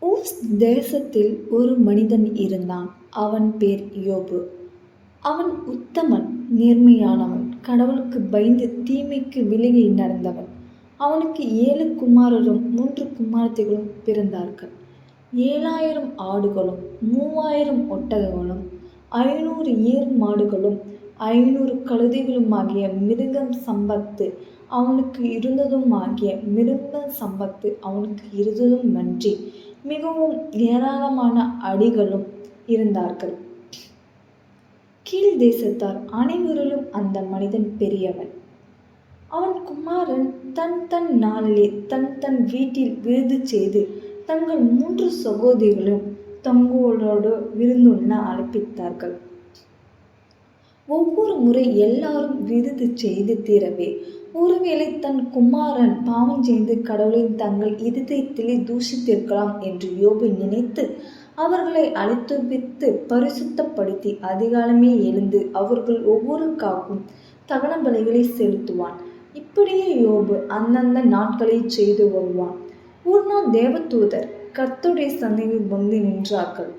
ஊஸ் தேசத்தில் ஒரு மனிதன் இருந்தான். அவன் பேர் யோபு. அவன் உத்தமன், நேர்மையானவன், கடவுளுக்கு பயந்து தீமைக்கு விலகி நடந்தவன். அவனுக்கு 7 குமாரரும் 3 குமாரத்திகளும் பிறந்தார்கள். 7,000 ஆடுகளும் 3,000 ஒட்டகங்களும் 500 ஏர் மாடுகளும் 500 கழுதைகளுமாகிய மிருகம் சம்பத்து அவனுக்கு இருந்ததுமன்றி மிகவும் ஏராளமான அடிகளும் இருந்தார்கள். கீழ் தேசத்தார் அனைவரிலும் அந்த மனிதன் பெரியவன். அவன் குமாரன் தன் நாளிலே தன் வீட்டில் விருது செய்து தங்கள் 3 சகோதரிகளும் தங்களோடு விருந்துண்ண அழைப்பித்தார்கள். ஒவ்வொரு முறை எல்லாரும் விருது செய்து தீரவே, ஒருவேளை தன் குமாரன் பாவம் செய்து கடவுளின் தங்கள் இதயத்திலே தூஷித்திருக்கலாம் என்று யோபு நினைத்து அவர்களை அழைத்துவித்து பரிசுத்தப்படுத்தி அதிகாலமே எழுந்து அவர்கள் ஒவ்வொருக்காகவும் தகன பலிகளை செலுத்துவான். இப்படியே யோபு அந்தந்த நாட்களை செய்து வருவான். ஒரு நாள் தேவதூதர் கர்த்தருடைய சந்நிதியில் வந்து நின்றார்கள்.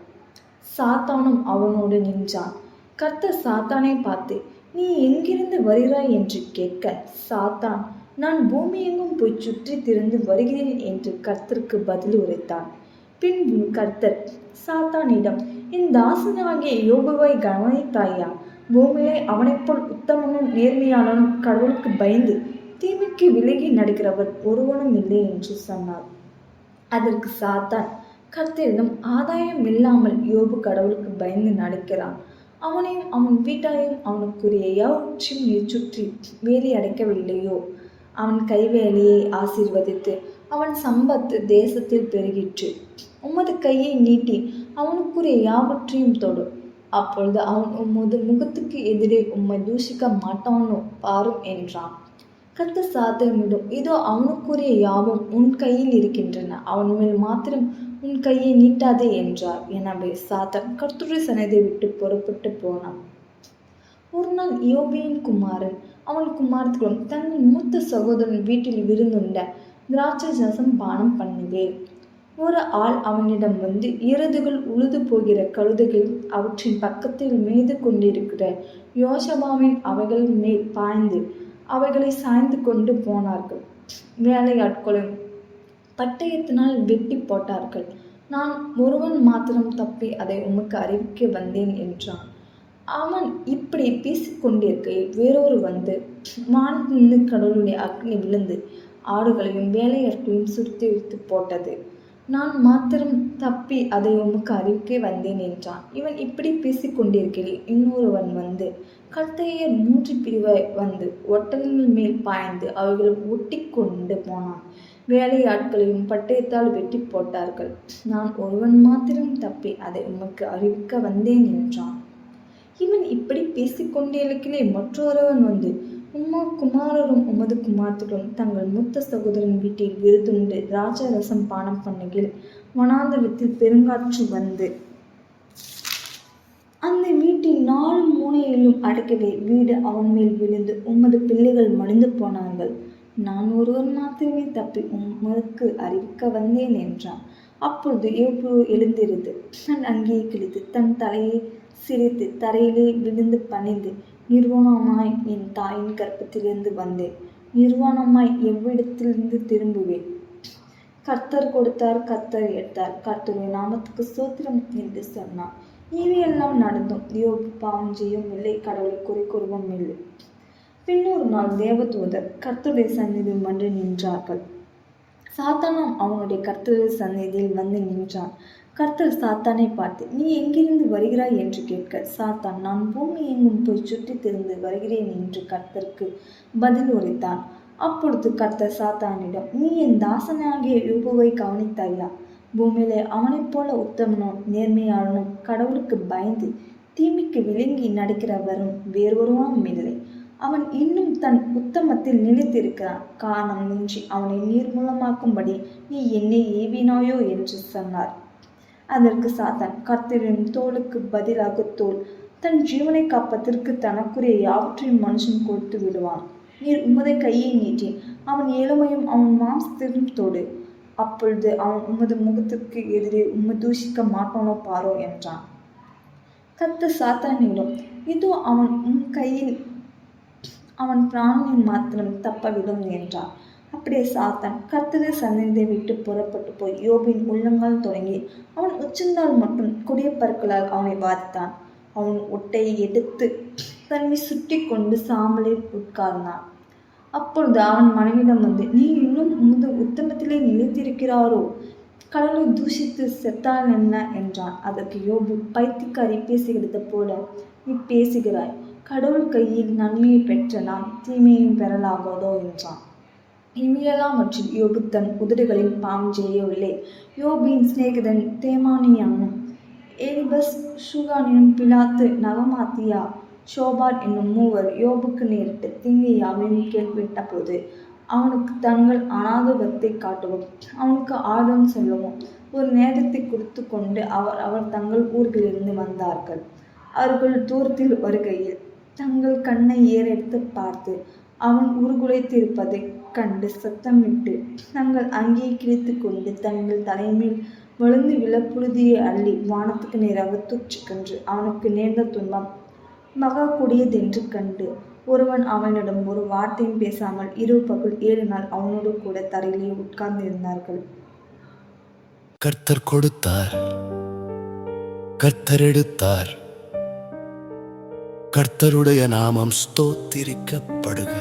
சாத்தானும் அவனோடு நின்றான். கர்த்தர் சாத்தானை பார்த்து, நீ எங்கிருந்து வருகிறாய் என்று கேட்க, சாத்தான், நான் பூமி எங்கும் போய் சுற்றி திரிந்து வருகிறேன் என்று கர்த்தருக்கு பதில் உரைத்தான். பின்பு கர்த்தர் சாத்தானிடம், என் தாசனாகிய யோபுவை கவனித்தாயா? பூமியிலே அவனைப் போல் உத்தமனும் நேர்மையாளனும் கடவுளுக்கு பயந்து தீமைக்கு விலகி நடக்கிறவர் ஒருவனும் இல்லை என்று சொன்னார். அதற்கு சாத்தான் கர்த்தரிடம், ஆதாயம் இல்லாமல் யோபு கடவுளுக்கு பயந்து நடக்கிறான். அவனையும் அவன் வீட்டாரையும் அவனுக்குரிய யாவற்றையும் நீ சுற்றி வேலி அடைக்கவில்லையோ? அவன் கைவேலையை ஆசீர்வதித்து அவன் சம்பத்து தேசத்தில் பெருகிற்று. உமது கையை நீட்டி அவனுக்குரிய யாவற்றையும் தொடு. அப்பொழுது அவன் உமது முகத்துக்கு எதிரே உம்மை தூஷிக்க மாட்டானோ பாரும் என்றான். கர்த்தர் சாத்தானிடம், இதோ அவனுக்குரிய யாவும் உன் கையில் இருக்கின்றன, அவன் மேல் மாத்திரம் உன் கையை நீட்டாதே என்றார். எனவே சாத்தான் கர்த்தருடைய சந்நிதியை விட்டு புறப்பட்டு போனான். ஒரு நாள் யோபியின் குமாரன் அவன் குமாரத்திலும் தங்கள் மூத்த சகோதரன் வீட்டில் விருந்துண்ட திராட்சை ரசம் பானம் பண்ணுவேன். ஒரு ஆள் அவனிடம் வந்து, எருதுகள் உழுது போகிற கழுதைகள் அவற்றின் பக்கத்தில் மீது கொண்டிருக்கிற யோசபாவின் அவைகள் மேல் பாய்ந்து அவைகளை சாய்ந்து கொண்டு போனார்கள். வேலையாட்களும் பட்டயத்தினால் வெட்டி போட்டார்கள். நான் ஒருவன் மாத்திரம் தப்பி அதை உமக்கு அறிவிக்க வந்தேன் என்றான். அவன் இப்படி பேசிக்கொண்டிருக்கையில் வேறொரு வந்து, வானத்திலிருந்து கடவுளுடைய அக்னி விழுந்து ஆடுகளையும் வேலையாட்களையும் சுற்றி வைத்து போட்டது. நான் மாத்திரம் தப்பி அதை உமக்கு அறிவிக்க வந்தேன் என்றான். இவன் இப்படி பேசிக்கொண்டிருக்கையில் இன்னொருவன் வந்து, கர்த்தேயர் 3 பிரிவாய் வந்து ஒட்டகங்கள் மேல் பாய்ந்து அவைகளை ஒட்டி கொண்டு போனான். வேலையாட்களையும் பட்டயத்தால் வெட்டி போட்டார்கள். நான் ஒருவன் மாத்திரம் தப்பி அதை உமக்கு அறிவிக்க வந்தேன் என்றான். இவன் இப்படி பேசிக்கொண்டிருக்கையிலே மற்றொருவன் வந்து, குமாரரும் உமது குமாரத்திலும் தங்கள் மூத்த சகோதரன் வீட்டில் விருதுண்டு திராட்சை ரசம் பானம் பண்ணுகையில் வனாந்தரத்தில் பெருங்காற்று வந்து அந்த வீட்டின் 4 மூலையிலும் அடக்கவே வீடு அவன் மேல் விழுந்து உமது பிள்ளைகள் மடிந்து போனார்கள். நான் ஒருவன் மாத்திரமே தப்பி உமக்கு அறிவிக்க வந்தேன் என்றான். அப்பொழுது யோபு எழுந்திருந்து தன் அங்கியை கிழித்து தன் தலையை சிரித்து தரையிலே விழுந்து பணிந்து, நிர்வாணமாய் என் தாயின் கர்ப்பத்திலிருந்து வந்தேன், நிர்வாணமாய் எவ்விடத்திலிருந்து திரும்புவேன்? கர்த்தர் கொடுத்தார், கர்த்தர் எடுத்தார், கர்த்தருடைய நாமத்துக்கு ஸ்தோத்திரம் என்று சொன்னான். இவையெல்லாம் நடந்தும் யோபு பாவம் செய்யவும் இல்லை, கடவுளை குறை கூறவும் இல்லை. பின்னொரு நாள் தேவதூதர் கர்த்தருடைய சந்நிதியில் வந்து நின்றார்கள். சாத்தானும் அவனுடைய கர்த்தருடைய சந்நிதியில் வந்து நின்றான். கர்த்தர் சாத்தானை பார்த்து, நீ எங்கிருந்து வருகிறாய் என்று கேட்க, சாத்தான், நான் பூமி எங்கும் போய் சுற்றி திரிந்து வருகிறேன் என்று கர்த்தருக்கு பதில் உரைத்தான். அப்பொழுது கர்த்தர் சாத்தானிடம், நீ என் தாசனாகிய யோபுவை கவனித்தாயா? பூமியிலே அவனைப் போல உத்தமனும் நேர்மையாளனும் கடவுளுக்கு பயந்து தீமைக்கு விலங்கி நடக்கிறவரும் வேறொருவனும் இல்லை. அவன் இன்னும் தன் உத்தமத்தில் நிலைத்திருக்கிறான். காரணம் நின்றி அவனை நீர்மூலமாக்கும்படி நீ என்னை ஏவினாயோ என்று சொன்னார். அதற்கு சாத்தான், கர்த்தரின் தோளுக்கு பதிலாக தோல், தன் ஜீவனை காப்பதற்கு தனக்குரிய யாவற்றையும் மனுஷன் கொடுத்து விடுவான். நீர் உமது கையை நீட்டி அவன் எலும்பையும் அவன் மாம்சத்தையும் தொடு. அப்பொழுது அவன் உமது முகத்துக்கு எதிரே உம்மை தூஷிக்க மாட்டானோ பாரோ என்றான். கர்த்தர் சாத்தானிடம், இதோ அவன் உன் கையில், அவன் பிராணனை மாத்திரம் தப்பவிடும் என்றார். அப்படியே சாத்தான் கர்த்தருடைய சந்நிதியை விட்டு புறப்பட்டு போய் யோபின் உள்ளங்கால் தொடங்கி அவன் உச்சந்தால் மட்டும் கொடிய பற்களால் அவனை பாதித்தான். அவன் ஒட்டையை எடுத்து தன்னை சுற்றி கொண்டு சாம்பலில் உட்கார்ந்தான். அப்பொழுது அவன் மனைவிடம் வந்து, நீ இன்னும் உமது உத்தமத்திலே நிலைத்திருக்கிறாரோ? கடவுளை தூஷித்து செத்தால் என்ன என்றான். அதற்கு யோபு, பைத்தியக்காரி பேசுகிறது போல நீ பேசுகிறாய். கடவுள் கையில் நன்மையை பெற்ற நாம் தீமையும் பெறலாகாதோ என்றான். இவையெல்லாவற்றில் யோபு தன் உதடுகளில் பாவம் செய்யவில்லை. யோபின் சிநேகிதன் தேமானியானும் எலிபஸ், ஷூகானினும் பிலாத்து, நகமாத்தியா, ஷோபார் என்னும் மூவர் யோபுக்கு நேரிட்ட தீங்கை யாவையும் கேள்விப்பட்ட போது அவனுக்கு தங்கள் அநாதகத்தை காட்டவும் அவனுக்கு ஆறுதல் சொல்லவும் ஒரு நேரத்தை குறித்து கொண்டு அவர் தங்கள் ஊர்களிலிருந்து வந்தார்கள். அவர்கள் தூரத்தில் வருகையில் தங்கள் கண்ணை ஏறெடுத்து பார்த்து அவன் உருகுலைத்திருப்பதைக் கண்டு சத்தமிட்டு தங்கள் அங்கேயே கிழித்து கொண்டு தங்கள் தலைமையில் விழுந்து விழப்புழுதியை அள்ளி வானத்துக்கு நேராக தூற்றிக்கொன்று அவனுக்கு நேர்ந்த துன்பம் மகா கொடியதென்று கண்டு ஒருவன் அவனிடம் ஒரு வார்த்தையும் பேசாமல் 2 பகல் 7 நாள் அவனோடு கூட தரையிலேயே உட்கார்ந்து இருந்தார்கள். கர்த்தர் கொடுத்தார், கர்த்தர் எடுத்தார். கர்த்தருடைய நாமம் ஸ்தோத்திரிக்கப்படுக.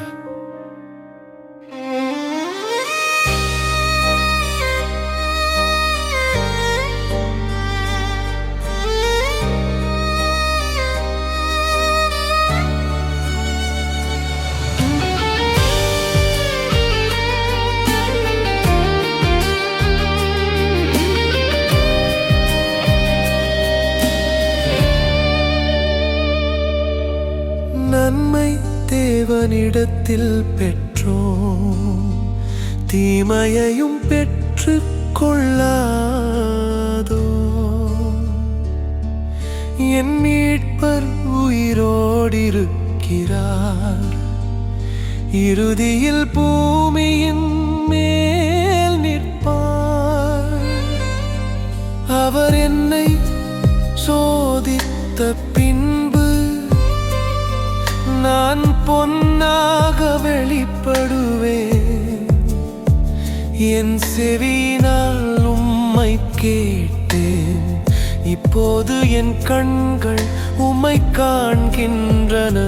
நன்மை தேவனிடத்தில் பெற்றோம், தீமையையும் பெற்று கொள்ளாதோ. என் மீட்பர் உயிரோடிருக்கிறார், இறுதியில் பூமியின் மேல் நிற்பார். அவர் என்னை சோதித்த பின்பு நான் பொன்னாக வெளிப்படுவேன். என் செவியினால் உம்மை கேட்டேன், இப்போது என் கண்கள் உம்மை காண்கின்றன.